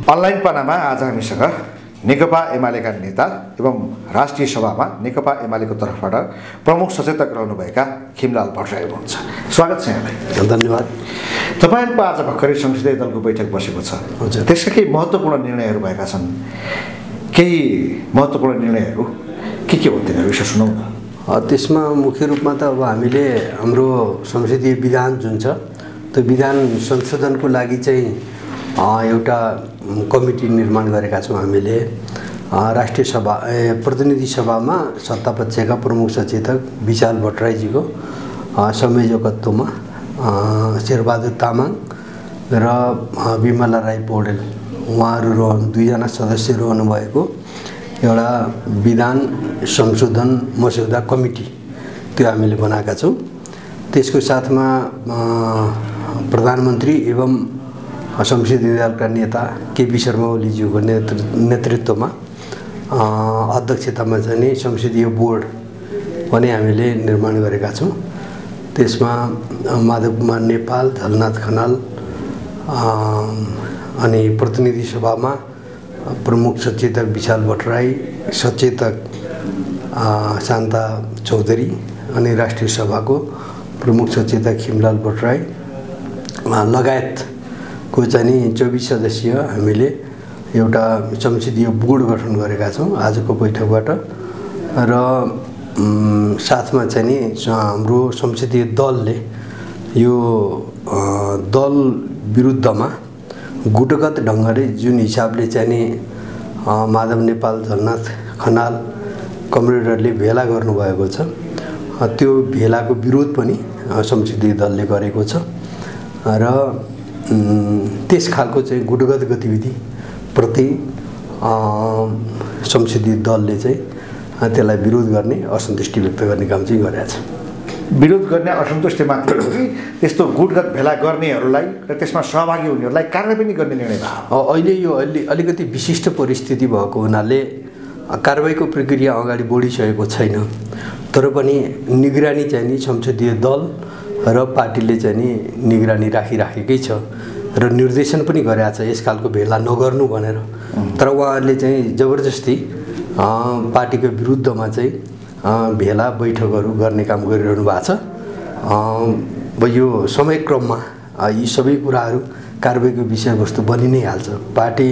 Online पानामा आज हामीसँग नेकपा एमालेका नेता एवं राष्ट्रिय सभामा नेकपा एमालेको तर्फबाट प्रमुख सचेतक रहनुभएका खिमलाल भट्टराई हुनुहुन्छ। स्वागत छ यहाँलाई। धन्यवाद। तपाईहरुको आज भर्खरै संसदीय दलको बैठक बसेको छ। त्यसका केही महत्त्वपूर्ण निर्णयहरू भएका छन्। केही महत्त्वपूर्ण निर्णयहरू के हुन् तिनीहरू विषय सुनाउँ न। त्यसमा मुख्य रूपमा त अब हामीले हाम्रो संसदीय विधान जुन छ त्यो विधान संशोधनको लागि चाहिँ एउटा कमिटी निर्माण गरेका छौँ हामीले। राष्ट्रिय सभा प्रतिनिधि सभामा सत्तापक्षका प्रमुख सचेतक विशाल भट्टराईजीको संयोजकत्वमा शेरबहादुर तामाङ र विमला राई पौडेल उहाँहरू दुईजना सदस्य रहनुभएको एउटा विधान संशोधन मस्यौदा कमिटी त्यो हामीले बनाएका छौँ। त्यसको साथमा प्रधानमन्त्री एवं संसदीय दलका नेता केपी शर्मा ओलीज्यूको नेतृत्वमा अध्यक्षतामा चाहिँ संसदीय बोर्ड पनि हामीले निर्माण गरेका छौँ। त्यसमा माधव कुमार नेपाल, झलनाथ खनाल अनि प्रतिनिधि सभामा प्रमुख सचेतक विशाल भट्टराई, सचेतक शान्ता चौधरी अनि राष्ट्रिय सभाको प्रमुख सचेतक खिमलाल भट्टराई लगायतको चाहिँ 24 सदस्यीय हामीले एउटा संसदीय बोर्ड गठन गरेका छौँ आजको बैठकबाट। र साथमा चाहिँ हाम्रो संसदीय दलले यो दल विरुद्धमा गुटगत ढङ्गले जुन हिसाबले चाहिँ माधव नेपाल, झलनाथ खनाल कमरेडरले भेला गर्नुभएको छ त्यो भेलाको विरोध पनि संसदीय दलले गरेको छ र त्यस खालको चाहिँ गुटगत गतिविधि प्रति संसदीय दलले चाहिँ त्यसलाई विरोध गर्ने, असन्तुष्टि व्यक्त गर्ने काम चाहिँ गरेको छ। विरोध गर्ने असन्तुष्टि मात्र हो कि त्यस्तो गुटगत भेला गर्नेहरूलाई र त्यसमा सहभागी हुनेहरूलाई कारबाही पनि गर्ने निर्णय भयो? अहिले यो अलिकति विशिष्ट परिस्थिति भएको हुनाले कारबाहीको प्रक्रिया अगाडि बढिसकेको छैन। तर पनि निगरानी चाहिँ नि संसदीय दल र पार्टीले चाहिँ नि निगरानी राखिराखेकै छ र निर्देशन पनि गरेका छ यस खालको भेला नगर्नु भनेर। तर उहाँहरूले चाहिँ जबरजस्ती पार्टीको विरुद्धमा चाहिँ भेला बैठकहरू गर्ने काम गरिरहनु भएको छ। यो समयक्रममा यी सबै कुराहरू कारबाहीको विषयवस्तु बनि नै हाल्छ। पार्टी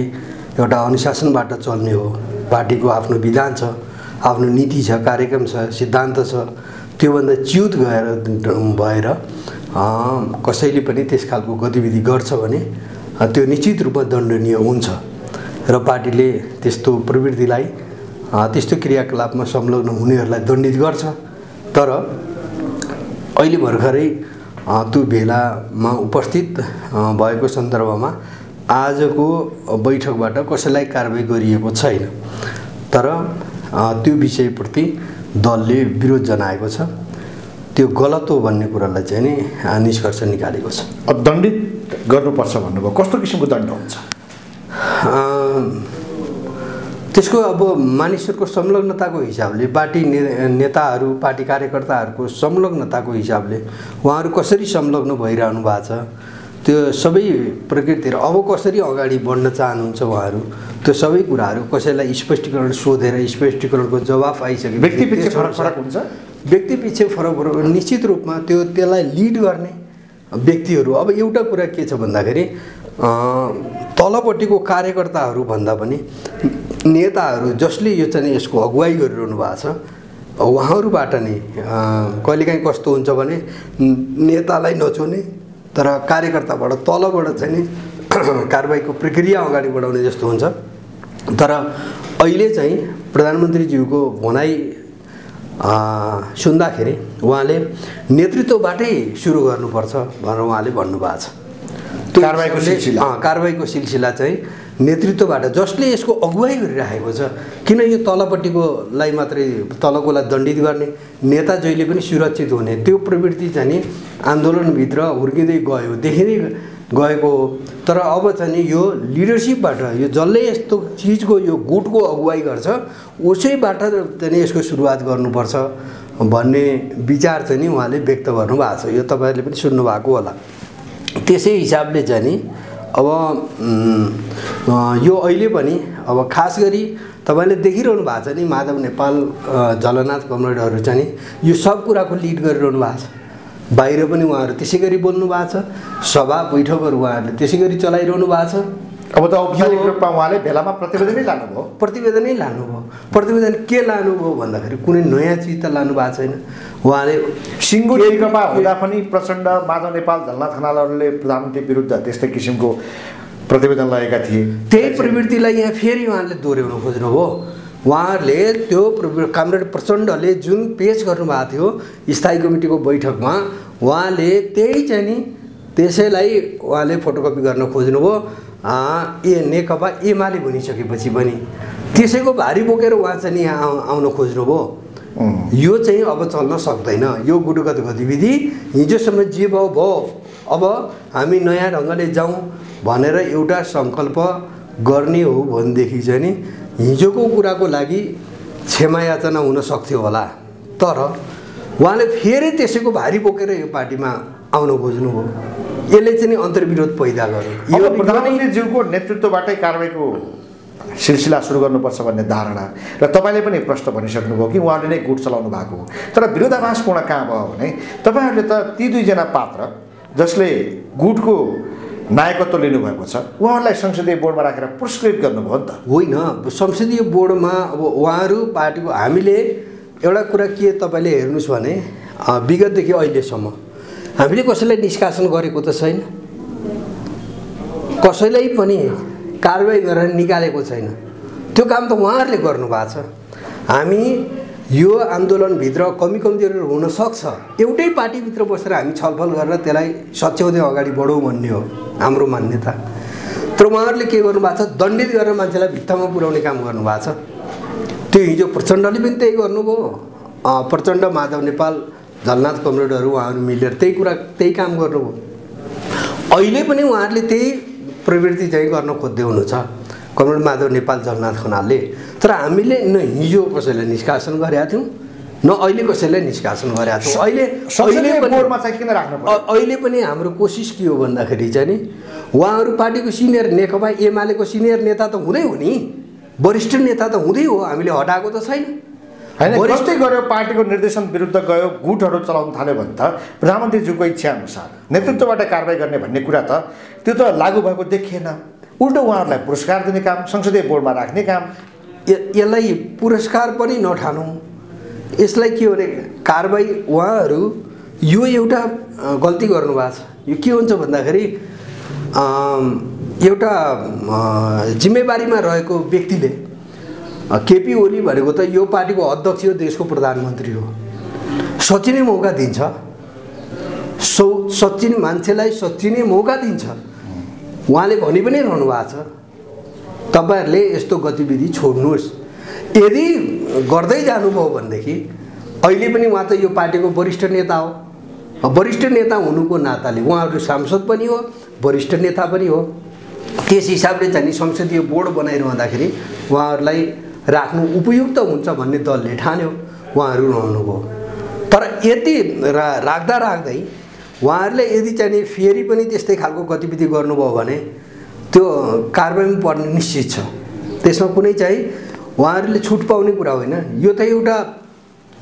एउटा अनुशासनबाट चल्ने हो। पार्टीको आफ्नो विधान छ, आफ्नो नीति छ, कार्यक्रम छ, सिद्धान्त छ। त्योभन्दा च्युत भएर कसैले पनि त्यस खालको गतिविधि गर्छ भने त्यो निश्चित रूपमा दण्डनीय हुन्छ र पार्टीले त्यस्तो प्रवृत्तिलाई त्यस्तो क्रियाकलापमा संलग्न हुनेहरूलाई दण्डित गर्छ। तर अहिले भर्खरै त्यो भेलामा उपस्थित भएको सन्दर्भमा आजको बैठकबाट कसैलाई कारबाही गरिएको छैन। तर त्यो विषयप्रति दलले विरोध जनाएको छ। त्यो गलत हो भन्ने कुरालाई चाहिँ नि निष्कर्ष निकालेको छ। अब दण्डित गर्नुपर्छ भन्नुभयो, कस्तो किसिमको दण्ड हुन्छ? त्यसको अब मानिसहरूको संलग्नताको हिसाबले, पार्टी नेताहरू, पार्टी कार्यकर्ताहरूको संलग्नताको हिसाबले उहाँहरू कसरी संलग्न भइरहनु भएको छ त्यो सबै प्रकृति र अब कसरी अगाडि बढ्न चाहनुहुन्छ उहाँहरू त्यो सबै कुराहरू कसैलाई स्पष्टीकरण सोधेर स्पष्टीकरणको जवाफ आइसके व्यक्तिपछि फरक हुन्छ। व्यक्तिपछि फरक निश्चित रूपमा त्यसलाई लिड गर्ने व्यक्तिहरू। अब एउटा कुरा के छ भन्दाखेरि तलपट्टिको कार्यकर्ताहरू भन्दा पनि नेताहरू जसले यो चाहिँ यसको अगुवाई गरिरहनु भएको छ उहाँहरूबाट नै कहिलेकाहीँ कस्तो हुन्छ भने नेतालाई नचोने तर कार्यकर्ताबाट तलबाट चाहिँ नि कारबाहीको प्रक्रिया अगाडि बढाउने जस्तो हुन्छ। तर अहिले चाहिँ प्रधानमन्त्रीज्यूको भनाइ सुन्दाखेरि उहाँले नेतृत्वबाटै सुरु गर्नुपर्छ भनेर उहाँले भन्नुभएको छ। त्यो कारबाहीको सिलसिला चाहिँ नेतृत्वबाट जसले यसको अगुवाई गरिराखेको छ। किन यो तलपट्टिकोलाई मात्रै तलकोलाई दण्डित गर्ने, नेता जहिले पनि सुरक्षित हुने त्यो प्रवृत्ति चाहिँ नि आन्दोलनभित्र हुर्किँदै गयो, देखिँदै गएको हो। तर अब चाहिँ यो लिडरसिपबाट यो जसले यस्तो चिजको यो गुटको अगुवाई गर्छ उसैबाट चाहिँ यसको सुरुवात गर्नुपर्छ भन्ने विचार चाहिँ नि उहाँले व्यक्त गर्नुभएको छ। यो तपाईँहरूले पनि सुन्नुभएको होला। त्यसै हिसाबले चाहिँ नि अब यो अहिले पनि अब खास गरी तपाईँले देखिरहनु भएको छ नि माधव नेपाल झलनाथ कमरेडहरू चाहिँ नि यो सब कुराको लिड गरिरहनु भएको छ। बाहिर पनि उहाँहरू त्यसै गरी बोल्नु भएको छ, सभा बैठकहरू उहाँहरूले त्यसै गरी चलाइरहनु भएको छ। अब त औपचारिक रूपमा उहाँले भेलामा प्रतिवेदनै लानुभयो। प्रतिवेदनै लानुभयो। प्रतिवेदन के लानुभयो भन्दाखेरि कुनै नयाँ चिज त लानु भएको छैन। उहाँले सिङ्गो नेकपा हुँदा पनि प्रचण्ड, माधव नेपाल, झलनाथ खनालहरूले प्रधानमन्त्री विरुद्ध त्यस्तै किसिमको प्रतिवेदन लगेका थिए। त्यही प्रवृत्तिलाई यहाँ फेरि उहाँले दोहोऱ्याउन खोज्नुभयो। उहाँहरूले त्यो कमरेड प्रचण्डले जुन पेस गर्नुभएको थियो स्थायी कमिटीको बैठकमा, उहाँले त्यही चाहिँ नि त्यसैलाई उहाँले फोटोकपी गर्न खोज्नुभयो। नेकपा एमाले भनिसकेपछि पनि त्यसैको भारी बोकेर उहाँ चाहिँ यहाँ आउन खोज्नुभयो। यो चाहिँ अब चल्न सक्दैन। यो गुटगत गतिविधि हिजोसम्म जे भयो भयो, अब हामी नयाँ ढङ्गले जाउँ भनेर एउटा सङ्कल्प गर्ने हो भनेदेखि चाहिँ नि हिजोको कुराको लागि क्षमा याचना हुन सक्थ्यो होला। तर उहाँले फेरि त्यसैको भारी बोकेर यो पार्टीमा आउन खोज्नुभयो। यसले चाहिँ नि अन्तर्विरोध पैदा गर्यो। यो प्रधानमन्त्रीज्यूको नेतृत्वबाटै कारबाहीको सिलसिला सुरु गर्नुपर्छ भन्ने धारणा र तपाईँले पनि प्रश्न भनिसक्नुभयो कि उहाँले नै गुट चलाउनु भएको हो। तर विरोधाभासपूर्ण कहाँ भयो भने तपाईँहरूले त ती दुईजना पात्र जसले गुटको नायकत्व लिनुभएको छ उहाँहरूलाई संसदीय बोर्डमा राखेर पुरस्कृत गर्नुभयो नि त। होइन, संसदीय बोर्डमा अब उहाँहरू पार्टीको हामीले एउटा कुरा के तपाईँले हेर्नुहोस् भने विगतदेखि अहिलेसम्म हामीले कसैलाई निष्कासन गरेको त छैन, कसैलाई पनि कारबाही गरेर निकालेको छैन। त्यो काम त उहाँहरूले गर्नुभएको छ। हामी यो आन्दोलनभित्र कमी कमजोरीहरू हुनसक्छ, एउटै पार्टीभित्र बसेर हामी छलफल गरेर त्यसलाई सच्याउँदै अगाडि बढौँ भन्ने हो हाम्रो मान्यता। तर उहाँहरूले के गर्नुभएको छ, दण्डित गरेर मान्छेलाई भित्तामा पुर्याउने काम गर्नुभएको छ। त्यो हिजो प्रचण्डले पनि त्यही गर्नुभयो। प्रचण्ड, माधव नेपाल, झलनाथ कमरेडहरू उहाँहरू मिलेर त्यही काम गर्नुभयो। अहिले पनि उहाँहरूले त्यही प्रवृत्ति चाहिँ गर्न खोज्दै हुनुहुन्छ, कमरेड माधव नेपाल, झलनाथ खनालले। तर हामीले न हिजो कसैलाई निष्कासन गरेका थियौँ, न अहिले कसैलाई निष्कासन गरेका थियौँ। अहिले पनि हाम्रो कोसिस के हो भन्दाखेरि चाहिँ नि उहाँहरू पार्टीको सिनियर, नेकपा एमालेको सिनियर नेता त हुँदै हो नि, वरिष्ठ नेता त हुँदै हो, हामीले हटाएको त छैन। वरिष्ठै गयो, पार्टीको निर्देशन विरुद्ध गयो, गुटहरू चलाउन थाल्यो भने त प्रधानमन्त्रीज्यूको इच्छा अनुसार नेतृत्वबाट कारबाही गर्ने भन्ने कुरा त त्यो त लागू भएको देखिएन। उल्टो उहाँहरूलाई पुरस्कार दिने काम, संसदीय बोर्डमा राख्ने काम। यसलाई पुरस्कार पनि नठानौँ, यसलाई के भने कारबाही उहाँहरू यो एउटा गल्ती गर्नुभएको छ। यो के हुन्छ भन्दाखेरि एउटा जिम्मेवारीमा रहेको व्यक्तिले, केपी ओली भनेको त यो पार्टीको अध्यक्ष हो, देशको प्रधानमन्त्री हो, सचिने मौका दिन्छ, सचिने मान्छेलाई सचिने मौका दिन्छ। उहाँले भनि पनि रहनु भएको छ तपाईँहरूले यस्तो गतिविधि छोड्नुहोस्। यदि गर्दै जानुभयो भनेदेखि अहिले पनि उहाँ त यो पार्टीको वरिष्ठ नेता हो। वरिष्ठ नेता हुनुको नाताले उहाँहरू सांसद पनि हो, वरिष्ठ नेता पनि हो। त्यस हिसाबले चाहिँ संसदीय बोर्ड बनाइरहँदाखेरि उहाँहरूलाई राख्नु उपयुक्त हुन्छ भन्ने दलले ठान्यो, उहाँहरू रहनुभयो। तर यति राख्दा राख्दै उहाँहरूले यदि चाहिँ फेरि पनि त्यस्तै खालको गतिविधि गर्नुभयो भने त्यो कारबाहीमा पर्ने निश्चित छ। त्यसमा कुनै चाहिँ उहाँहरूले छुट पाउने कुरा होइन। यो त एउटा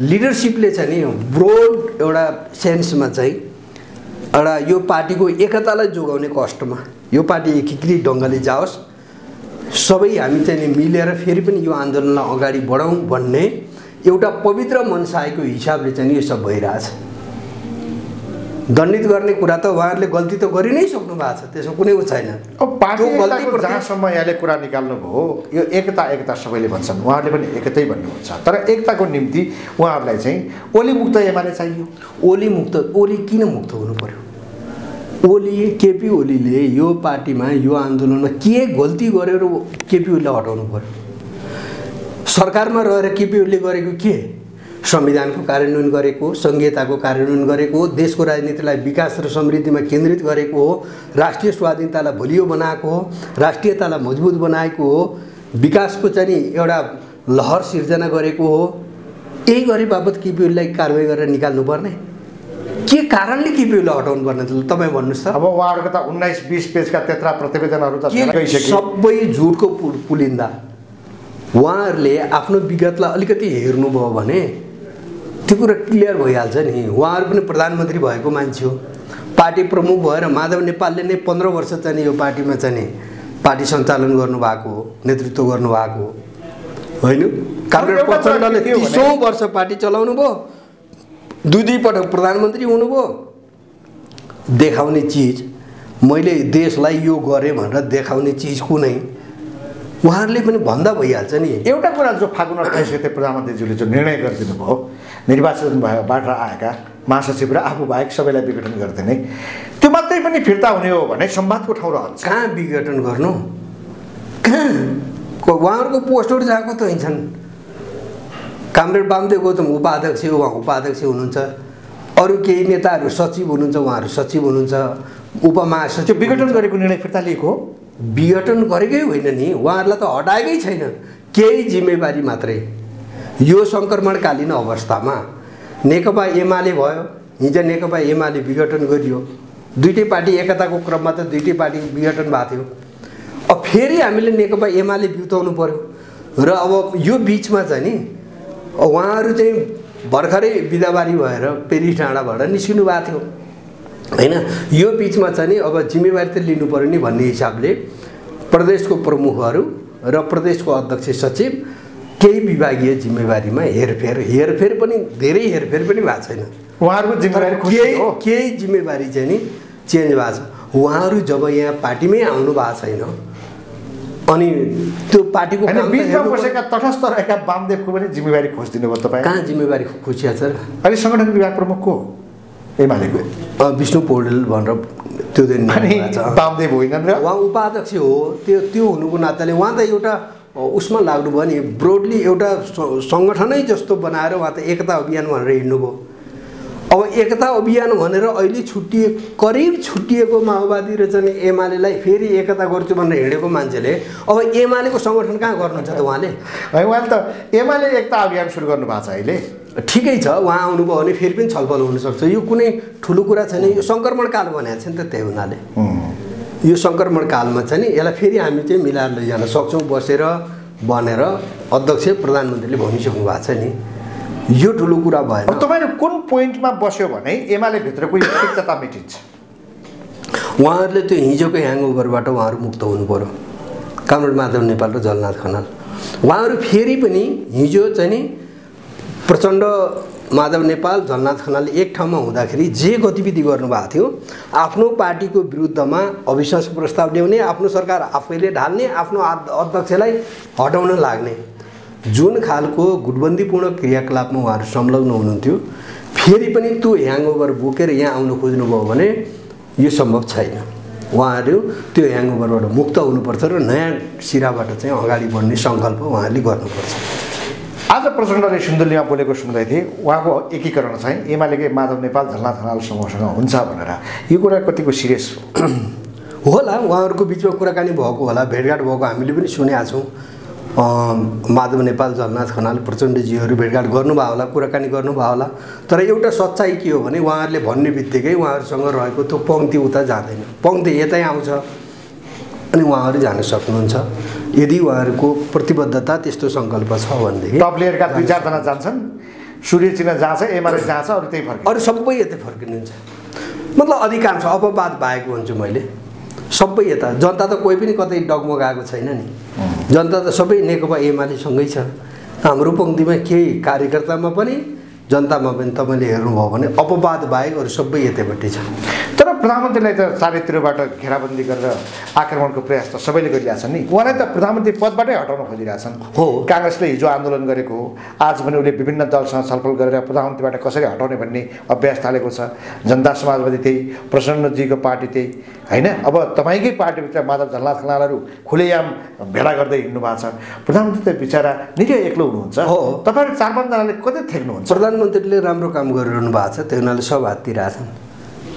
लिडरसिपले चाहिँ नि ब्रोड एउटा सेन्समा चाहिँ एउटा यो पार्टीको एकतालाई जोगाउने कष्टमा यो पार्टी एकीकृत ढङ्गले जाओस्, सबै हामी चाहिँ मिलेर फेरि पनि यो आन्दोलनलाई अगाडि बढाउँ भन्ने एउटा पवित्र मनसायको हिसाबले चाहिँ यो सब भइरहेछ। दण्डित गर्ने कुरा त उहाँहरूले गल्ती त गरि नै सक्नु भएको छ, त्यसमा कुनै छैन। अब पार्टीको जहाँसम्म यहाँले कुरा निकाल्नुभयो, यो एकता सबैले भन्छन्, उहाँहरूले पनि एकतै भन्नुहुन्छ। तर एकताको निम्ति उहाँहरूलाई चाहिँ ओली मुक्त एमाले चाहियो। ओली किन मुक्त हुनु पर्यो? ओली, केपी ओलीले यो पार्टीमा यो आन्दोलनमा के गल्ती गरेर केपी ओलीलाई हटाउनु पर्यो? सरकारमा रहेर केपी ओलीले गरेको के? संविधानको कार्यान्वयन गरेको, संघीयताको कार्यान्वयन गरेको, देशको राजनीतिलाई विकास र समृद्धिमा केन्द्रित गरेको हो, राष्ट्रिय स्वाधीनतालाई बलियो बनाएको हो, राष्ट्रियतालाई मजबुत बनाएको हो, विकासको चाहिँ एउटा लहर सिर्जना गरेको हो। यही गरे बापत केपी ओलीलाई कारबाही गरेर निकाल्नुपर्ने? के कारणले केपीओलाई हटाउनु पर्ने तपाईँ भन्नुहोस् त। अब उहाँहरूको त 19-20 पेजका त्यत्रा प्रतिवेदनहरू त सबै झुटको पुलिन्दा उहाँहरूले आफ्नो विगतलाई अलिकति हेर्नुभयो भने त्यो कुरा क्लियर भइहाल्छ नि। उहाँहरू पनि प्रधानमन्त्री भएको मान्छे हो, पार्टी प्रमुख भएर माधव नेपालले नै 15 वर्ष चाहिँ यो पार्टीमा चाहिँ पार्टी सञ्चालन गर्नुभएको हो, नेतृत्व गर्नुभएको होइन। कामरेड प्रचण्डले 30औं वर्ष पार्टी चलाउनु भयो, दुई पटक प्रधानमन्त्री हुनुभयो। देखाउने चिज मैले देशलाई यो गरेँ भनेर देखाउने चिज कुनै उहाँहरूले पनि भन्दा भइहाल्छ नि। एउटा कुरा जो फागुन 28 गते प्रधानमन्त्रीज्यूले जो निर्णय गरिदिनु भयो, निर्वाचन भएबाट आएका महासचिव र आफू बाहेक सबैलाई विघटन गरिदिने, त्यो मात्रै पनि फिर्ता हुने हो भने संवादको ठाउँ रहन्छ। कहाँ विघटन गर्नु, कहाँ उहाँहरूको पोस्टहरू जहाँको त हिँड्छन्। कामरेड वामदेव गौतम उपाध्यक्ष हो, उहाँ उपाध्यक्ष हुनुहुन्छ, अरू केही नेताहरू सचिव हुनुहुन्छ, उहाँहरू सचिव हुनुहुन्छ, उपमहासचिव। विघटन गरेको निर्णय फिर्ता लिएको हो, विघटन गरेकै होइन नि, उहाँहरूलाई त हटाएकै छैन, केही जिम्मेवारी मात्रै। यो सङ्क्रमणकालीन अवस्थामा नेकपा एमाले भयो, हिजो नेकपा एमाले विघटन गरियो, दुईटै पार्टी एकताको क्रममा त दुईटै पार्टी विघटन भएको थियो। अब फेरि हामीले नेकपा एमाले बिउताउनु पर्यो र अब यो बिचमा चाहिँ नि उहाँहरू चाहिँ भर्खरै बिदाबारी भएर पेरिस डाँडाबाट निस्किनु भएको थियो होइन। यो बिचमा चाहिँ नि अब जिम्मेवारी त लिनु पर्यो नि भन्ने हिसाबले प्रदेशको प्रमुखहरू र प्रदेशको अध्यक्ष सचिव केही विभागीय जिम्मेवारीमा हेरफेर पनि धेरै हेरफेर पनि भएको छैन। उहाँहरूको जिम्मेवारी केही जिम्मेवारी चाहिँ नि चेन्ज भएको छ। उहाँहरू जब यहाँ पार्टीमै आउनु भएको छैन अनि त्यो पार्टीको बिचमा बसेका तटस्थ रहेका वामदेवको पनि जिम्मेवारी खोजिदिनु भयो तपाईँ। कहाँ जिम्मेवारी खोजिया छ? अहिले सङ्गठन विभाग प्रमुख को एमालेको विष्णु पौडेल भनेर त्यो दिन वामदेव होइनन् र उहाँ उपाध्यक्ष हो। त्यो हुनुको नाताले उहाँ त एउटा उसमा लाग्नुभयो नि, ब्रोडली एउटा सङ्गठनै जस्तो बनाएर उहाँ त एकता अभियान भनेर हिँड्नुभयो। अब एकता अभियान भनेर अहिले करिब छुट्टिएको माओवादी र चाहिँ एमालेलाई फेरि एकता गर्छु भनेर हिँडेको मान्छेले अब एमालेको सङ्गठन कहाँ गर्नुहुन्छ त उहाँले? उहाँले त एमाले एकता अभियान सुरु गर्नु भएको छ अहिले। ठिकै छ, उहाँ आउनुभयो भने फेरि पनि छलफल हुनसक्छ। यो कुनै ठुलो कुरा छैन, यो सङ्क्रमण काल भनेको छ नि त। त्यही हुनाले यो सङ्क्रमण कालमा चाहिँ नि यसलाई फेरि हामी चाहिँ मिलाएर लैजान सक्छौँ बसेर भनेर अध्यक्ष प्रधानमन्त्रीले भनिसक्नु भएको छ नि। यो ठुलो कुरा भएन। तपाईँहरू कुन पोइन्टमा बस्यो भने एमाले भित्रको यो तिक्तता मेटिन्छ? उहाँहरूले त्यो हिजोको ह्याङओभरबाट उहाँहरू मुक्त हुनु पर्यो, कामरेड माधव नेपाल र जलनाथ खनाल। उहाँहरू फेरि पनि हिजो चाहिँ नि प्रचण्ड, माधव नेपाल, जलनाथ खनालले एक ठाउँमा हुँदाखेरि जे गतिविधि गर्नुभएको थियो, आफ्नो पार्टीको विरुद्धमा अविश्वास प्रस्ताव ल्याउने, आफ्नो सरकार आफैले ढाल्ने, आफ्नो अध्यक्षलाई हटाउन लाग्ने, जुन खालको गुटबन्दीपूर्ण क्रियाकलापमा उहाँहरू संलग्न हुनुहुन्थ्यो, फेरि पनि त्यो ह्याङओभर बोकेर यहाँ आउनु खोज्नुभयो भने यो सम्भव छैन। उहाँहरू त्यो ह्याङओभरबाट मुक्त हुनुपर्छ र नयाँ सिराबाट चाहिँ अगाडि बढ्ने सङ्कल्प उहाँहरूले गर्नुपर्छ। आज प्रचण्डले सिन्धुलीमा बोलेको सुन्दै थिएँ, उहाँको एकीकरण चाहिँ एमालेकै माधव नेपाल, झलनाथ खनाल समूहसँग हुन्छ भनेर। यो कुरा कतिको सिरियस होला? उहाँहरूको बिचमा कुराकानी भएको होला, भेटघाट भएको हामीले पनि सुनेका छौँ। माधव नेपाल, जलनाथ खनाल, प्रचण्डजीहरू भेटघाट गर्नुभयो होला, कुराकानी गर्नुभयो होला। तर एउटा सच्चाइ के हो भने उहाँहरूले भन्ने बित्तिकै उहाँहरूसँग रहेको त्यो पङ्क्ति उता जाँदैन, पङ्क्ति यतै आउँछ अनि उहाँहरू जान सक्नुहुन्छ यदि उहाँहरूको प्रतिबद्धता त्यस्तो सङ्कल्प छ भनेदेखि। टप लेयरका 2-4 जना जान्छन्, सूर्य चिन्ह जान्छ, एमाले जान्छ, अरू त्यही फर्किन्छ, अरू सबै यतै फर्किनुहुन्छ। मतलब अधिकांश अपवाद बाहेक भन्छु मैले, सबै यता। जनता त कोही पनि कतै डगमगाएको छैन नि, जनता त सबै नेकपा एमालेसँगै छ। हाम्रो पङ्क्तिमा केही कार्यकर्तामा पनि जनतामा पनि तपाईँले हेर्नुभयो भने अपवाद बाहेक अरू सबै यतैपट्टि छ। तर प्रधानमन्त्रीलाई त चारैतिरबाट घेराबन्दी गरेर आक्रमणको प्रयास त सबैले गरिरहेछन् नि। उहाँलाई त प्रधानमन्त्री पदबाटै हटाउन खोजिरहेछन्। हो, काङ्ग्रेसले हिजो आन्दोलन गरेको हो, आज पनि उसले विभिन्न दलसँग छलफल गरेर प्रधानमन्त्रीबाट कसरी हटाउने भन्ने अभ्यास थालेको छ। जनता समाजवादी त्यही, प्रचण्डजीको पार्टी त्यही होइन। अब तपाईँकै पार्टीभित्र माधव, झलनाथ खनालहरू खुलेआम भेला गर्दै हिँड्नु भएको छ। प्रधानमन्त्री त बिचरा निकै एक्लो हुनुहुन्छ। हो, तपाईँहरू 4-5 जनाले कतै थेक्नुहुन्छ? प्रधानमन्त्रीले राम्रो काम गरिरहनु भएको छ, त्यही हुनाले सब हाततिरहेछन्।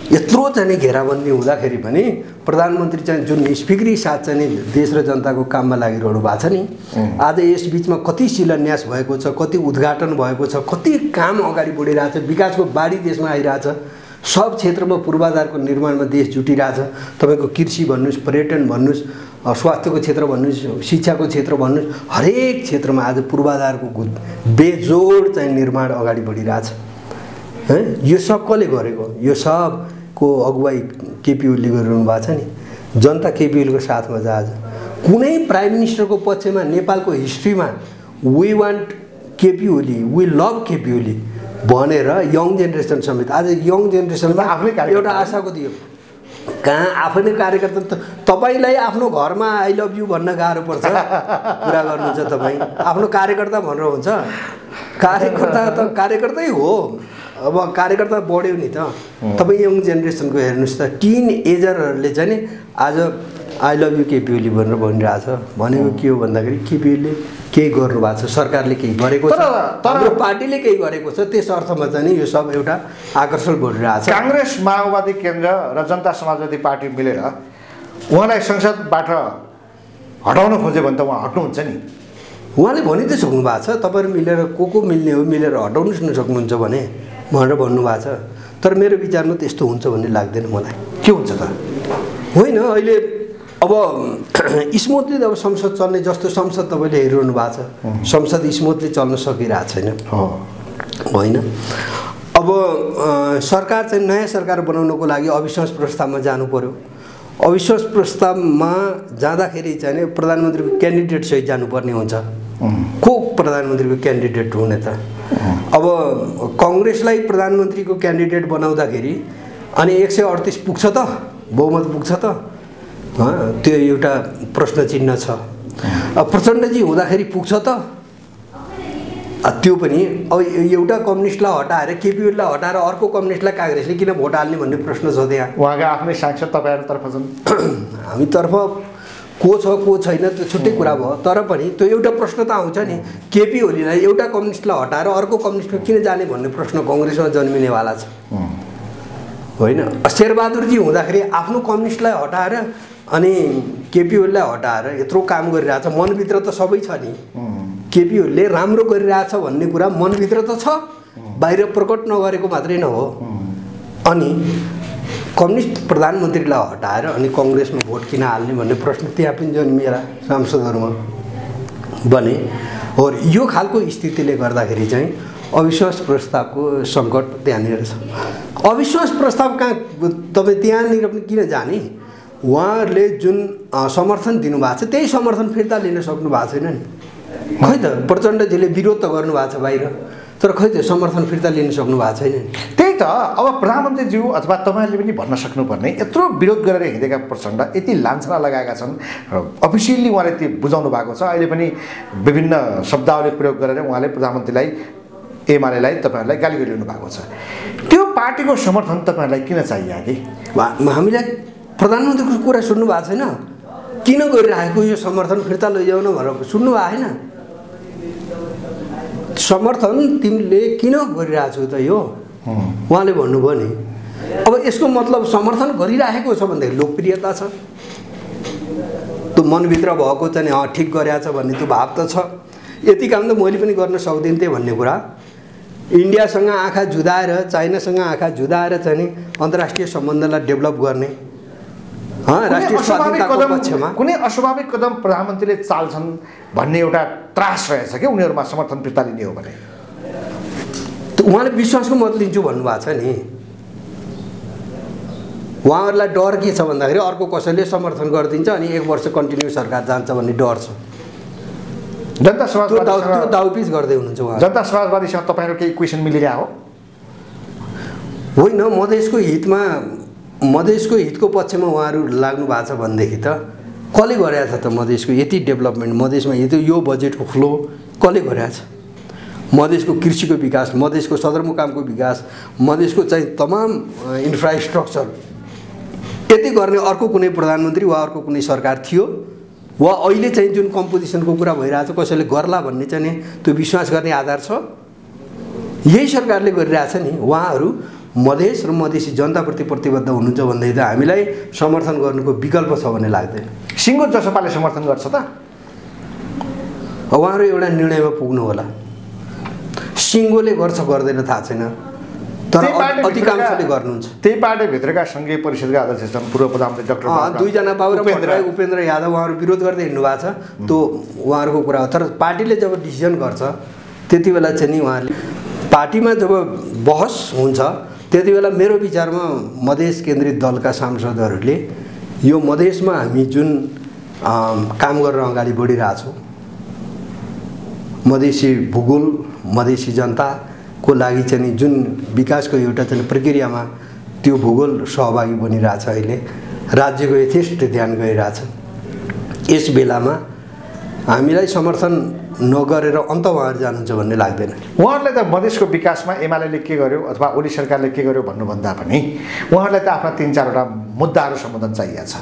यत्रो चाहिँ घेराबन्दी हुँदाखेरि पनि प्रधानमन्त्री चाहिँ जुन स्पिकरी साथ चाहिँ देश र जनताको काममा लागिरहनु भएको छ नि। आज यस बिचमा कति शिलान्यास भएको छ, कति उद्घाटन भएको छ, कति काम अगाडि बढिरहेछ, विकासको बाढी देशमा आइरहेछ। सब क्षेत्रमा पूर्वाधारको निर्माणमा देश जुटिरहेछ। तपाईँको कृषि भन्नुहोस्, पर्यटन भन्नुहोस्, स्वास्थ्यको क्षेत्र भन्नुहोस्, शिक्षाको क्षेत्र भन्नुहोस्, हरेक क्षेत्रमा आज पूर्वाधारको बेजोड चाहिँ निर्माण अगाडि बढिरहेछ है। यो सब कसले गरेको? यो सबको अगुवाई केपी ओलीले गरिरहनु भएको छ नि। जनता केपी ओलीको साथमा छ। आज कुनै प्राइम मिनिस्टरको पक्षमा नेपालको हिस्ट्रीमा we want KP Oli, we love KP Oli भनेर यङ जेनेरेसन समेत, आज यङ जेनेरेसनमा आफ्नै एउटा आशाको दियो। कहाँ आफ्नै कार्यकर्ता त तपाईँलाई आफ्नो घरमा आई लभ यु भन्न गाह्रो पर्छ, कुरा गर्नुहुन्छ तपाईँ। आफ्नो कार्यकर्ता भनेर हुन्छ? कार्यकर्ता त कार्यकर्तै हो। अब कार्यकर्ता बढ्यो नि त। तपाईँ यङ जेनेरेसनको हेर्नुहोस् त, टिन एजरहरूले चाहिँ नि आज I love you KP Oli भनेर भनिरहेछ। भनेको के हो भन्दाखेरि केपी ओलीले केही गर्नु भएको छ, सरकारले केही गरेको छ, हाम्रो पार्टीले केही गरेको छ। त्यस अर्थमा चाहिँ नि यो सब एउटा आकर्षण बढिरहेछ। काङ्ग्रेस, माओवादी केन्द्र र जनता समाजवादी पार्टी मिलेर उहाँलाई संसदबाट हटाउन खोज्यो भने त उहाँ हट्नुहुन्छ नि। उहाँले भनि त सक्नु भएको छ, तपाईँहरू मिलेर को मिल्ने हो मिलेर हटाउनु सक्नुहुन्छ भने भनेर भन्नुभएको छ। तर मेरो विचारमा त्यस्तो हुन्छ भन्ने लाग्दैन मलाई। के हुन्छ त? होइन, अहिले अब स्मुथली अब संसद चल्ने जस्तो संसद तपाईँले हेरिरहनु भएको छ। संसद स्मुथली चल्न सकिरहेको छैन होइन। अब सरकार चाहिँ नयाँ सरकार बनाउनको लागि अविश्वास प्रस्तावमा जानु पर्यो। अविश्वास प्रस्तावमा जाँदाखेरि चाहिँ प्रधानमन्त्रीको क्यान्डिडेट सहित जानुपर्ने हुन्छ। को प्रधानमन्त्रीको क्यान्डिडेट हुने त? अब कङ्ग्रेसलाई प्रधानमन्त्रीको क्यान्डिडेट बनाउँदाखेरि अनि 138 पुग्छ त, बहुमत पुग्छ त? त्यो एउटा प्रश्न चिन्ह छ। प्रचण्डजी हुँदाखेरि पुग्छ त? त्यो पनि अब एउटा कम्युनिस्टलाई हटाएर केपी ओलीलाई हटाएर अर्को कम्युनिस्टलाई काङ्ग्रेसले किन भोट हाल्ने भन्ने प्रश्न छ त्यहाँ। उहाँको आफ्नै सांसद तपाईँहरूतर्फ छन्, हामीतर्फ को छ को छैन त्यो छुट्टै कुरा भयो। तर पनि त्यो एउटा प्रश्न त आउँछ नि, केपी ओलीलाई एउटा कम्युनिस्टलाई हटाएर अर्को कम्युनिस्टमा किन जाने भन्ने प्रश्न कङ्ग्रेसमा जन्मिनेवाला छ होइन। शेरबहादुरजी हुँदाखेरि आफ्नो कम्युनिस्टलाई हटाएर अनि केपी ओलीलाई हटाएर यत्रो काम गरिरहेछ। मनभित्र त सबै छ नि, केपी ओलीले राम्रो गरिरहेछ भन्ने कुरा मनभित्र त छ, बाहिर प्रकट नगरेको मात्रै न हो। अनि कम्युनिस्ट प्रधानमन्त्रीलाई हटाएर अनि कङ्ग्रेसमा भोट किन हाल्ने भन्ने प्रश्न त्यहाँ पनि जन्मिएला सांसदहरूमा बने। और यो खालको स्थितिले गर्दाखेरि चाहिँ अविश्वास प्रस्तावको सङ्कट त्यहाँनिर छ। अविश्वास प्रस्ताव कहाँ तपाईँ त्यहाँनिर पनि किन जाने? उहाँहरूले जुन समर्थन दिनुभएको छ त्यही समर्थन फिर्ता लिन सक्नु भएको छैन नि। खै त प्रचण्डजीले विरोध त गर्नुभएको छ बाहिर, तर खै त समर्थन फिर्ता लिन सक्नु भएको छैन नि। त्यही त अब प्रधानमन्त्रीज्यू अथवा तपाईँहरूले पनि भन्न सक्नुपर्ने, यत्रो विरोध गरेर हिँडेका प्रचण्ड यति लान्छना लगाएका छन्, अफिसियल्ली उहाँले त्यो बुझाउनु भएको छ। अहिले पनि विभिन्न शब्दावली प्रयोग गरेर उहाँले प्रधानमन्त्रीलाई, एमालेलाई, तपाईँहरूलाई गाली गरिरहनु भएको छ। त्यो पार्टीको समर्थन तपाईँहरूलाई किन चाहियो? कि हामीलाई प्रधानमन्त्रीको कुरा सुन्नु भएको छैन? किन गरिरहेको यो समर्थन फिर्ता लैजाउनु भनेर सुन्नु भएको छैन? समर्थन तिमीले किन गरिरहेछौ त यो उहाँले भन्नुभयो नि। अब यसको मतलब समर्थन गरिरहेको छ भन्दाखेरि लोकप्रियता छ, त्यो मनभित्र भएको चाहिँ ठिक गरेछ भन्ने त्यो भाव त छ। यति काम त मैले पनि गर्न सक्दिनँ थिएँ भन्ने कुरा। इन्डियासँग आँखा जुदाएर, चाइनासँग आँखा जुदाएर चाहिँ नि अन्तर्राष्ट्रिय सम्बन्धलाई डेभलप गर्ने, राष्ट्रिय स्वाधीनताको पक्षमा कुनै अस्वाभाविक कदम प्रधानमन्त्रीले चाल्छन् भन्ने एउटा त्रास रहेछ कि उनीहरूमा समर्थन फिर्ता लिने हो भने? उहाँले विश्वासको मत लिन्छु भन्नुभएको छ नि। उहाँहरूलाई डर के छ भन्दाखेरि अर्को कसैले समर्थन गरिदिन्छ अनि 1 वर्ष कन्टिन्यू सरकार जान्छ भन्ने डर छ। जनता समाजवादी दाउपिच गर्दै हुनुहुन्छ उहाँ। जनता समाजवादीसँग तपाईँहरू केही क्वेसन मिलिरहेको होइन? मधेसको हितको पक्षमा उहाँहरू लाग्नु भएको छ भनेदेखि त कसले गरेछ त? मधेसको यति डेभलपमेन्ट, मधेसमा यो बजेटको फ्लो कसले गरेछ? मधेसको कृषिको विकास, मधेसको सदरमुकामको विकास, मधेसको चाहिँ तमाम इन्फ्रास्ट्रक्चर यति गर्ने अर्को कुनै प्रधानमन्त्री वा अर्को कुनै सरकार थियो वा अहिले चाहिँ जुन कम्पोजिसनको कुरा भइरहेछ कसैले गर्ला भन्ने चाहिँ त्यो विश्वास गर्ने आधार छ? यही सरकारले गरिरहेछ नि। उहाँहरू मधेस र मधेसी जनताप्रति प्रतिबद्ध हुनुहुन्छ भन्दै त हामीलाई समर्थन गर्नुको विकल्प छ भन्ने लाग्दैन। सिङ्गो जसपाले समर्थन गर्छ त? उहाँहरू एउटा निर्णयमा पुग्नु होला। सिङ्गोले गर्छ गर्दैन थाहा छैन, तर अधिकांशले गर्नुहुन्छ। त्यही पार्टीभित्रका सङ्घीय परिषदका अध्यक्ष छन् पूर्व प्रधानमन्त्री डाक्टर दुईजना बाबु र उपेन्द्र यादव उहाँहरू विरोध गर्दै हिँड्नु भएको छ, त्यो उहाँहरूको कुरा हो। तर पार्टीले जब डिसिजन गर्छ त्यति बेला चाहिँ नि उहाँहरूले पार्टीमा जब बहस हुन्छ त्यति बेला मेरो विचारमा मधेस केन्द्रित दलका सांसदहरूले यो मधेसमा हामी जुन काम गरेर अगाडि बढिरहेछौँ, मधेसी भूगोल मधेसी जनताको लागि चाहिँ जुन विकासको एउटा चाहिँ प्रक्रियामा त्यो भूगोल सहभागी बनिरहेछ, अहिले राज्यको यथेष्ट ध्यान गइरहेछ। यस बेलामा हामीलाई समर्थन नगरेर अन्त उहाँहरू जानुहुन्छ भन्ने लाग्दैन। उहाँहरूलाई त मधेसको विकासमा एमाले के गर्यो अथवा ओली सरकारले के गर्यो भन्नुभन्दा पनि उहाँहरूलाई त आफ्ना 3-4वटा मुद्दाहरू सम्बोधन चाहिएको छ।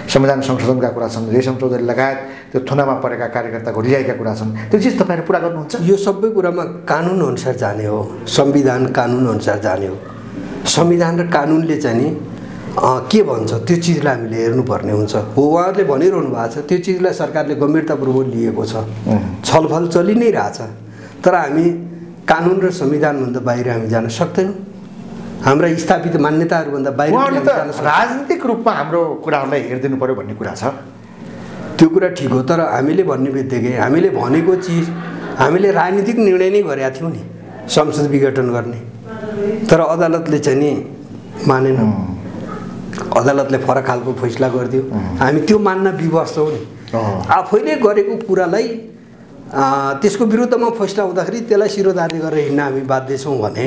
संविधान संशोधनका कुरा छन्, रेशम चौधरी लगायत त्यो थुनामा परेका कार्यकर्ताको रिहाइका कुरा छन्, त्यो चिज तपाईँले पुरा गर्नुहुन्छ? यो सबै कुरामा कानुन अनुसार जाने हो, संविधान कानुन अनुसार जाने हो। संविधान र कानुनले चाहिँ नि के भन्छ त्यो चिजलाई हामीले हेर्नुपर्ने हुन्छ। हो, उहाँहरूले भनिरहनु भएको छ त्यो चिजलाई सरकारले गम्भीरतापूर्वक लिएको छ, छलफल चलि नै रहेछ। तर हामी कानुन र संविधानभन्दा बाहिर हामी जान सक्दैनौँ, हाम्रा स्थापित मान्यताहरूभन्दा बाहिर। राजनीतिक रूपमा हाम्रो कुराहरूलाई हेरिदिनु पर्यो भन्ने कुरा छ, त्यो कुरा ठिक हो। तर हामीले भन्ने बित्तिकै हामीले भनेको चिज हामीले राजनीतिक निर्णय नै गरेका थियौँ नि संसद विघटन गर्ने, तर अदालतले चाहिँ नि मानेन, अदालतले फरक खालको फैसला गरिदियो। हामी त्यो मान्न विवश छौँ नि, आफैले गरेको कुरालाई त्यसको विरुद्धमा फैसला हुँदाखेरि त्यसलाई शिरोधार्य गरेर हिँड्न हामी बाध्य छौँ भने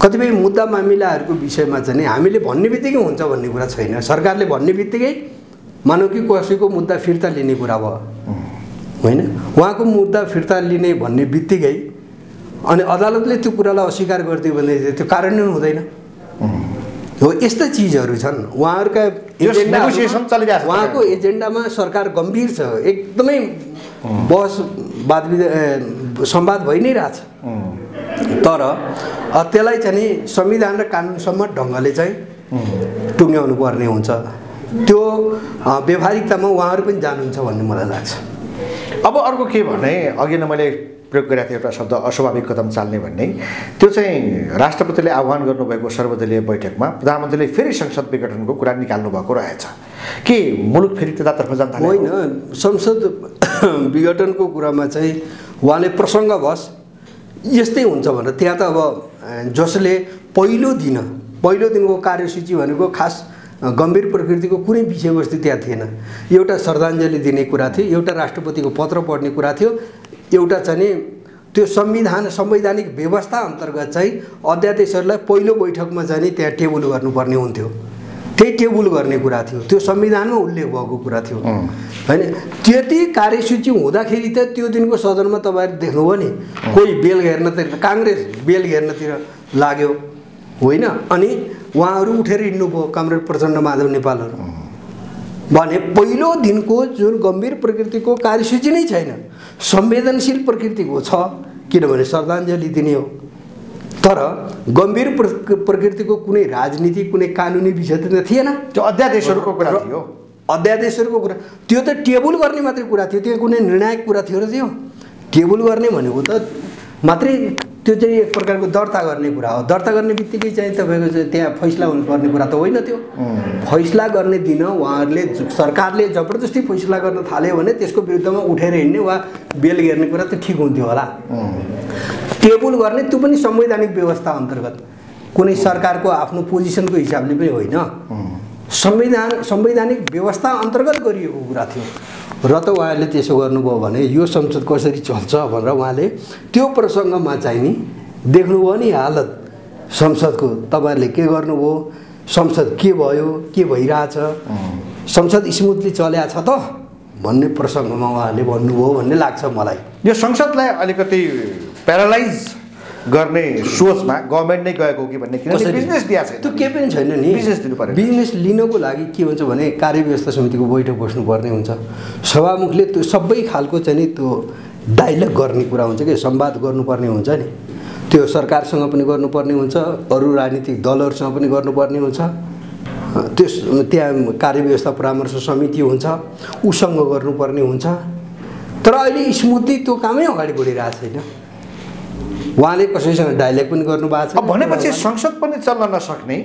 कतिपय मुद्दा मामिलाहरूको विषयमा चाहिँ हामीले भन्ने बित्तिकै हुन्छ भन्ने कुरा छैन। सरकारले भन्ने बित्तिकै मानौ कि कसैको मुद्दा फिर्ता लिने कुरा भयो होइन, उहाँको मुद्दा फिर्ता लिने भन्ने बित्तिकै अनि अदालतले त्यो कुरालाई अस्वीकार गरिदियो भने त्यो कार्यान्वयन हुँदैन हो। यस्ता चिजहरू छन् उहाँहरूका एजेन्डा, उहाँको एजेन्डामा सरकार गम्भीर छ, एकदमै बहस संवाद भइ नै रहेछ। तर त्यसलाई चाहिँ नि संविधान र कानुनसम्म ढङ्गले चाहिँ टुङ्ग्याउनु पर्ने हुन्छ। त्यो व्यवहारिकतामा उहाँहरू पनि जानुहुन्छ भन्ने मलाई लाग्छ। अब अर्को के भने अघि नै मैले प्रयोग गरेको थिएँ एउटा शब्द अस्वाभाविक कदम चाल्ने भन्ने, त्यो चाहिँ राष्ट्रपतिले आह्वान गर्नुभएको सर्वदलीय बैठकमा प्रधानमन्त्रीले फेरि संसद विघटनको कुरा निकाल्नु भएको रहेछ। के मुलुक फेरि त्यतातर्फ जान्छ? होइन, संसद विघटनको कुरामा चाहिँ उहाँले प्रसङ्गवश यस्तै हुन्छ भनेर त्यहाँ त अब जसले पहिलो दिनको कार्यसूची भनेको खास गम्भीर प्रकृतिको कुनै विषयवस्तु त्यहाँ थिएन। एउटा श्रद्धाञ्जली दिने कुरा थियो, एउटा राष्ट्रपतिको पत्र पढ्ने कुरा थियो, एउटा चाहिँ त्यो संवैधानिक व्यवस्था अन्तर्गत चाहिँ अध्यादेशहरूलाई पहिलो बैठकमा चाहिँ त्यहाँ टेबल गर्नुपर्ने हुन्थ्यो, त्यही टेबल गर्ने कुरा थियो, त्यो संविधानमा उल्लेख भएको कुरा थियो होइन। त्यति कार्यसूची हुँदाखेरि त त्यो दिनको सदनमा तपाईँहरू देख्नुभयो नि, कोही बेल घेर्नतिर, काङ्ग्रेस बेल घेर्नतिर लाग्यो होइन, अनि उहाँहरू उठेर हिँड्नुभयो कमरेड प्रचण्ड माधव नेपालहरू भने पहिलो दिनको जुन गम्भीर प्रकृतिको कार्यसूची नै छैन, संवेदनशील प्रकृतिको छ, किनभने श्रद्धाञ्जली दिने हो। तर गम्भीर प्रकृतिको कुनै राजनीतिक कुनै कानुनी विषय त थिएन, त्यो अध्यादेशहरूको कुरा थियो। अध्यादेशहरूको कुरा त्यो त टेबल गर्ने मात्रै कुरा थियो, त्यो कुनै निर्णायक कुरा थियो र त्यो टेबल गर्ने भनेको त मात्रै त्यो चाहिँ एक प्रकारको दर्ता गर्ने कुरा हो। दर्ता गर्ने बित्तिकै चाहिँ तपाईँको चाहिँ त्यहाँ फैसला हुनुपर्ने कुरा त होइन। त्यो फैसला गर्ने दिन उहाँहरूले सरकारले जबरजस्ती फैसला गर्न थाल्यो भने त्यसको विरुद्धमा उठेर हिँड्ने वा बेल घेर्ने कुरा त ठिक हुन्थ्यो होला। टेबल गर्ने त्यो पनि संवैधानिक व्यवस्था अन्तर्गत, कुनै सरकारको आफ्नो पोजिसनको हिसाबले पनि होइन, संवैधानिक व्यवस्था अन्तर्गत गरिएको कुरा थियो। र त उहाँहरूले त्यसो गर्नुभयो भने यो संसद कसरी चल्छ भनेर उहाँले त्यो प्रसङ्गमा चाहिँ नि देख्नुभयो नि हालत संसदको, तपाईँहरूले के गर्नुभयो, संसद के भयो, के भइरहेछ, संसद स्मुथली चल्या छ त भन्ने प्रसङ्गमा उहाँहरूले भन्नुभयो भन्ने लाग्छ मलाई। यो संसदलाई अलिकति प्यारालाइज गर्ने सोचमा गभर्मेन्ट नै गएको कि भन्ने, किनभने बिजनेस दिएको छ, त्यो केही पनि छैन नि। बिजनेस दिनु पर्यो। बिजनेस लिनको लागि के हुन्छ भने कार्यव्यवस्था समितिको बैठक बस्नुपर्ने हुन्छ, सभामुखले त्यो सबै खालको चाहिँ नि त्यो डाइलग गर्ने कुरा हुन्छ कि संवाद गर्नुपर्ने हुन्छ नि, त्यो सरकारसँग पनि गर्नुपर्ने हुन्छ, अरू राजनीतिक दलहरूसँग पनि गर्नुपर्ने हुन्छ, त्यस त्यहाँ कार्यव्यवस्था परामर्श समिति हुन्छ उसँग गर्नुपर्ने हुन्छ। तर अहिले स्मुथली त्यो कामै अगाडि बढिरहेको छैन। उहाँले कसैसँग डायलग पनि गर्नुभएको छ। अब भनेपछि संसद पनि चल्न नसक्ने,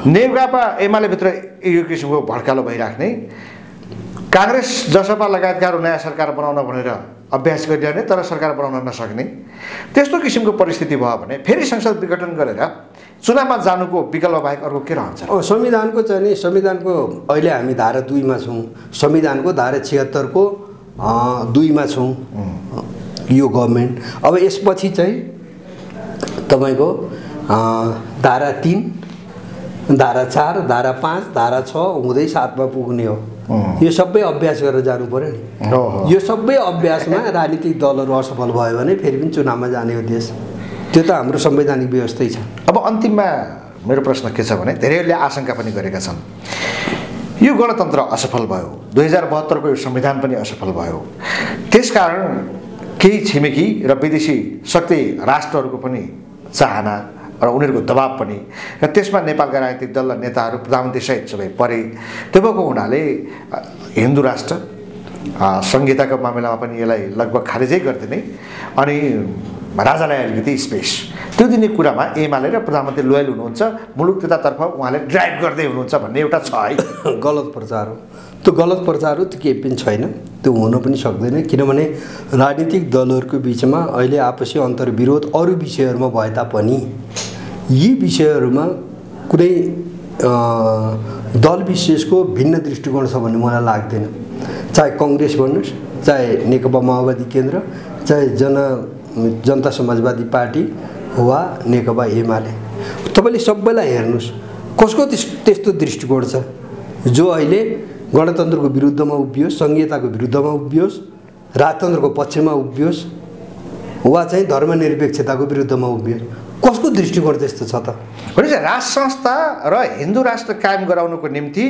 नेकपा एमालेभित्र यो किसिमको भड्कालो भइराख्ने, काङ्ग्रेस जसपा लगायतकाहरू नयाँ सरकार बनाउन भनेर अभ्यास गरिरहने तर सरकार बनाउन नसक्ने, त्यस्तो किसिमको परिस्थिति भयो भने फेरि संसद विघटन गरेर चुनावमा जानुको विकल्प बाहेक अर्को के रहन्छ? संविधानको चाहिँ नि संविधानको अहिले हामी धारा 2 मा छौँ, संविधानको धारा 76 को 2 मा छौँ यो गभर्मेन्ट। अब यसपछि चाहिँ तपाईँको धारा 3, धारा 4, धारा 5, धारा 6 हुँदै 7 मा पुग्ने हो। यो सबै अभ्यास गरेर जानु पर्यो नि। यो सबै अभ्यासमा राजनीतिक दलहरू असफल भयो भने फेरि पनि चुनावमा जाने हो देश। त्यो त हाम्रो संवैधानिक व्यवस्थै छ। अब अन्तिममा मेरो प्रश्न के छ भने धेरैले आशंका पनि गरेका छन् यो गणतन्त्र असफल भयो, 2072 को यो संविधान पनि असफल भयो, त्यसकारण केही छिमेकी र विदेशी शक्ति राष्ट्रहरूको पनि चाहना र उनीहरूको दबाब पनि र त्यसमा नेपालका राजनीतिक दल र नेताहरू प्रधानमन्त्री सहित सबै परे। त्यो भएको हुनाले हिन्दू राष्ट्र संहिताको मामिलामा पनि यसलाई लगभग खारेजै गरिदिने अनि राजालाई अलिकति स्पेस त्यो दिने कुरामा एमाले र प्रधानमन्त्री लोयल हुनुहुन्छ, मुलुक त्यतातर्फ उहाँले ड्राइभ गर्दै हुनुहुन्छ भन्ने एउटा छ है। गलत प्रचार हो त्यो, गलत प्रचार हो त्यो, केही पनि छैन, त्यो हुन पनि सक्दैन। किनभने राजनीतिक दलहरूको बिचमा अहिले आपसी अन्तर्विरोध अरू विषयहरूमा भए तापनि यी विषयहरूमा कुनै दल विशेषको भिन्न दृष्टिकोण छ भन्ने मलाई लाग्दैन। चाहे कङ्ग्रेस भन्नुहोस्, चाहे नेकपा माओवादी केन्द्र, चाहे जनता समाजवादी पार्टी वा नेकपा एमाले, तपाईँले सबैलाई हेर्नुहोस् कसको त्यस्तो दृष्टिकोण छ जो अहिले गणतन्त्रको विरुद्धमा उभियोस्, संहिताको विरुद्धमा उभियोस्, राजतन्त्रको पक्षमा उभियोस् वा चाहिँ धर्मनिरपेक्षताको विरुद्धमा उभियोस्। कसको दृष्टिकोण त्यस्तो छ त? भनेपछि राष्ट्र संस्था र हिन्दू राष्ट्र कायम गराउनुको निम्ति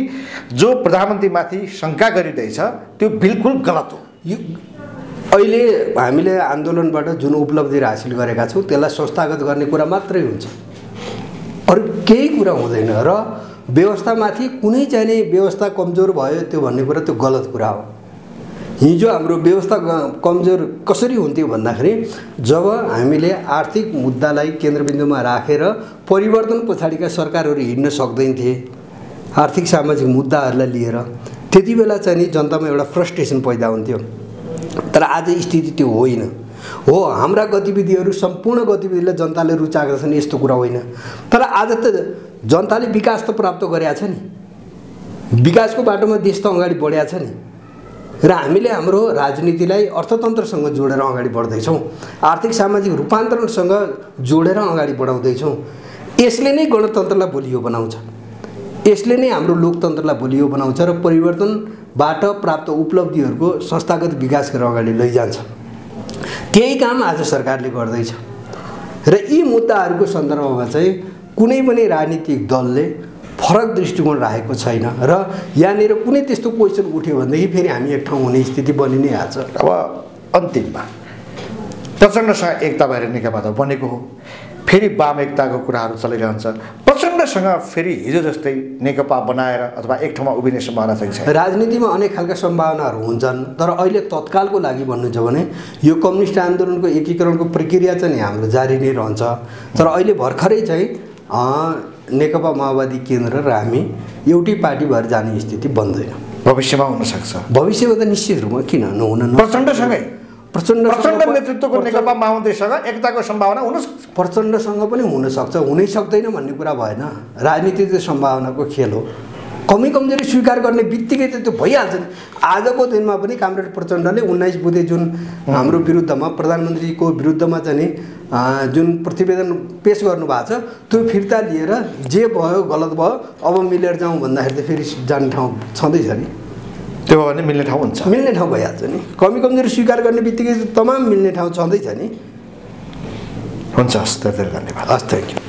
जो प्रधानमन्त्रीमाथि शङ्का गरिँदैछ त्यो बिल्कुल गलत हो। यो अहिले हामीले आन्दोलनबाट जुन उपलब्धि हासिल गरेका छौँ त्यसलाई संस्थागत गर्ने कुरा मात्रै हुन्छ, अरू केही कुरा हुँदैन। र व्यवस्थामाथि कुनै चाहिने व्यवस्था कमजोर भयो त्यो भन्ने कुरा त्यो गलत कुरा हो। हिजो हाम्रो व्यवस्था कमजोर कसरी हुन्थ्यो भन्दाखेरि जब हामीले आर्थिक मुद्दालाई केन्द्रबिन्दुमा राखेर परिवर्तन पछाडिका सरकारहरू हिँड्न सक्दैन थिए आर्थिक सामाजिक मुद्दाहरूलाई लिएर, त्यति बेला चाहिँ नि जनतामा एउटा फ्रस्ट्रेसन पैदा हुन्थ्यो। तर आज स्थिति त्यो होइन हो। हाम्रा गतिविधिहरू सम्पूर्ण गतिविधिलाई जनताले रुचाएका छन् यस्तो कुरा होइन। तर आज त जनताले विकास त प्राप्त गरेका छ नि, विकासको बाटोमा देश त अगाडि बढेको छ नि। र हामीले हाम्रो राजनीतिलाई अर्थतन्त्रसँग जोडेर अगाडि बढ्दैछौँ, आर्थिक सामाजिक रूपान्तरणसँग जोडेर अगाडि बढाउँदैछौँ। यसले नै गणतन्त्रलाई बलियो बनाउँछ, यसले नै हाम्रो लोकतन्त्रलाई बलियो बनाउँछ र परिवर्तनबाट प्राप्त उपलब्धिहरूको संस्थागत विकास गरेर अगाडि लैजान्छ। त्यही काम आज सरकारले गर्दैछ र यी मुद्दाहरूको सन्दर्भमा चाहिँ कुनै पनि राजनीतिक दलले फरक दृष्टिकोण राखेको छैन र यहाँनिर कुनै त्यस्तो क्वेसन उठ्यो भनेदेखि फेरि हामी एक ठाउँ हुने स्थिति बनि नै हाल्छ। अब अन्तिममा प्रचण्डसँग एकता भएर नेकपा त बनेको हो, फेरि वाम एकताको कुराहरू चलिरहन्छ। प्रचण्डसँग फेरि हिजो जस्तै नेकपा बनाएर अथवा एक ठाउँमा उभिने सम्भावना छ? राजनीतिमा अनेक खालका सम्भावनाहरू हुन्छन्, तर अहिले तत्कालको लागि भन्नु छ भने यो कम्युनिस्ट आन्दोलनको एकीकरणको प्रक्रिया चाहिँ हाम्रो जारी नै रहन्छ। तर अहिले भर्खरै चाहिँ नेकपा माओवादी केन्द्र र हामी एउटै पार्टी भएर जाने स्थिति बन्दैन। भविष्यमा हुनसक्छ? भविष्यमा त निश्चित रूपमा किन नहुन। प्रचण्डसँगै प्रचण्ड नेतृत्वको नेकपा माओवादीसँग एकताको सम्भावना हुनसक्छ? प्रचण्डसँग पनि हुनसक्छ, हुनै सक्दैन भन्ने कुरा भएन। राजनीति त सम्भावनाको खेल हो। कमी कमजोरी स्वीकार गर्ने बित्तिकै त त्यो भइहाल्छ नि। आजको दिनमा पनि कामरेड प्रचण्डले 19 बुधे जुन हाम्रो विरुद्धमा प्रधानमन्त्रीको विरुद्धमा चाहिँ नि जुन प्रतिवेदन पेश गर्नुभएको छ त्यो फिर्ता लिएर जे भयो गलत भयो अब मिलेर जाउँ भन्दाखेरि त फेरि जाने ठाउँ छँदैछ नि। त्यो हो भने मिल्ने ठाउँ हुन्छ, मिल्ने ठाउँ भइहाल्छ नि। कमी कमजोरी स्वीकार गर्ने बित्तिकै तमाम मिल्ने ठाउँ छँदैछ नि। हुन्छ, हस्, धेरै धन्यवाद। हस्, थ्याङ्क यू।